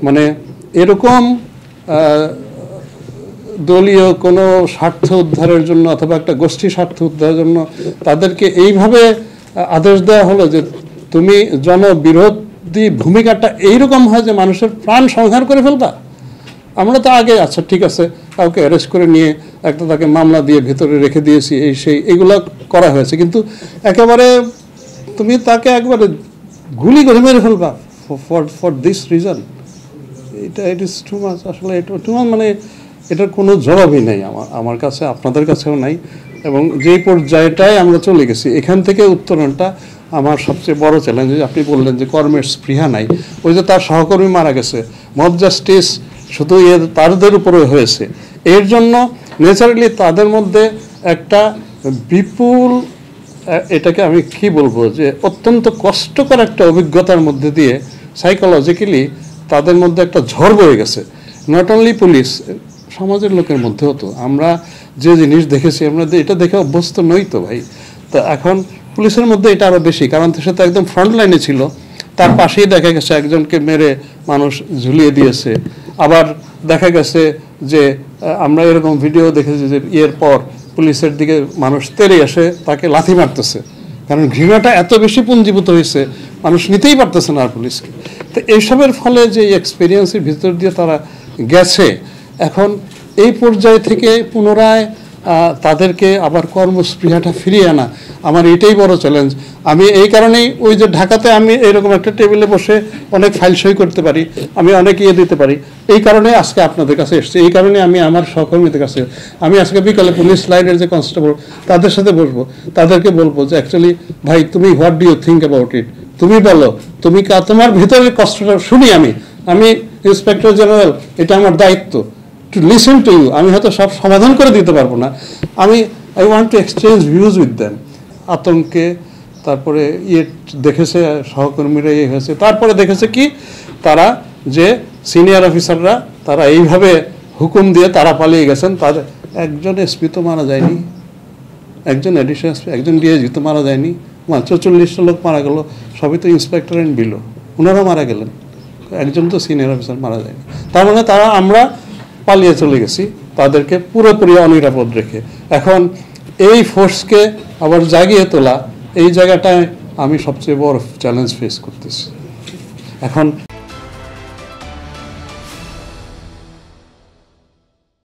মানে এরকম দলীয় কোনো স্বার্থ উদ্ধারের জন্য অথবা একটা গোষ্ঠী স্বার্থ উদ্ধারের জন্য তাদেরকে এইভাবে আদেশ দেওয়া হলো যে তুমি জনবিরোধী ভূমিকাটা এইরকম হয় যে মানুষের প্রাণ সংহার করে ফেলবা। আমরা তো আগে আচ্ছা ঠিক আছে কাউকে অ্যারেস্ট করে নিয়ে একটা তাকে মামলা দিয়ে ভেতরে রেখে দিয়েছি এই সেই এগুলো করা হয়েছে, কিন্তু একেবারে তুমি তাকে একবারে গুলি করে মেরে ফেলবা for this reason, it is too much. আসলে এটা টু মাচ, মানে এটার কোনো জবাবই নেই আমার কাছে, আপনাদের কাছেও নাই। এবং যেই পর্যায়টায় আমরা চলে গেছি এখান থেকে উত্তরণটা আমার সবচেয়ে বড় চ্যালেঞ্জ। আপনি বললেন যে কর্মের স্পৃহা নাই, ওই যে তার সহকর্মী মারা গেছে, মব জাস্টিস শুধু তাদের উপরে হয়েছে, এর জন্য ন্যাচারালি তাদের মধ্যে একটা বিপুল, এটাকে আমি কি বলবো, যে অত্যন্ত কষ্টকর একটা অভিজ্ঞতার মধ্যে দিয়ে সাইকোলজিক্যালি তাদের মধ্যে একটা ঝড় বয়ে গেছে। নট অনলি পুলিশ, সমাজের লোকের মধ্যেও তো আমরা যে জিনিস দেখেছি আমরা এটা দেখে অভ্যস্ত নই তো ভাই। তো এখন পুলিশের মধ্যে এটা আরও বেশি, কারণ সে তো একদম ফ্রন্ট লাইনে ছিল, তার পাশেই দেখা গেছে একজনকে মেরে মানুষ ঝুলিয়ে দিয়েছে। আবার দেখা গেছে যে আমরা এরকম ভিডিও দেখেছি যে এর পর পুলিশের দিকে মানুষ তেড়ে এসে তাকে লাথি মারতেছে, কারণ ঘৃণাটা এত বেশি পুঞ্জীভূত হয়েছে মানুষ নিতেই পারতেছে না আর পুলিশকে। তো এইসবের ফলে যে এক্সপিরিয়েন্সের ভিতর দিয়ে তারা গেছে, এখন এই পর্যায় থেকে পুনরায় তাদেরকে আবার কর্মস্পৃহাটা ফিরিয়ে আনা আমার এটাই বড় চ্যালেঞ্জ। আমি এই কারণেই ওই যে ঢাকাতে আমি এরকম একটা টেবিলে বসে অনেক ফাইল সই করতে পারি, আমি অনেক দিতে পারি, এই কারণে আজকে আপনাদের কাছে এসেছি। এই কারণে আমি আমার সহকর্মীদের কাছে, আমি আজকে বিকালে পুলিশ লাইনের যে কনস্টেবল তাদের সাথে বসবো, তাদেরকে বলবো যে অ্যাকচুয়ালি ভাই তুমি what do you think about it, তুমি বলো, তুমি তোমার ভিতরের কষ্টটা শুনি। আমি ইন্সপেক্টর জেনারেল, এটা আমার দায়িত্ব টু লিসেন টু ইউ। আমি হয়তো সব সমাধান করে দিতে পারবো না, I want to exchange views with them. আতঙ্কে তারপরে দেখেছে সহকর্মীরা হয়েছে, তারপরে দেখেছে কি তারা যে সিনিয়র অফিসাররা তারা এইভাবে হুকুম দিয়ে তারা পালিয়ে গেছেন। তাদের একজন এসপি তো মারা যায়নি, একজন এডিশনাল এসপি, একজন ডিএসপি তো মারা যায়নি, 44টা লোক মারা গেল, সবই তো ইন্সপেক্টর অ্যান্ড বিলো, ওনারা মারা গেলেন, একজন তো সিনিয়র অফিসার মারা যায়নি। তার মানে আমরা পালিয়ে চলে গেছি তাদেরকে পুরোপুরি অনিরাপদ রেখে। এখন এই ফোর্সকে আবার জাগিয়ে তোলা, এই জায়গাটায় আমি সবচেয়ে বড় চ্যালেঞ্জ ফেস করতেছি এখন।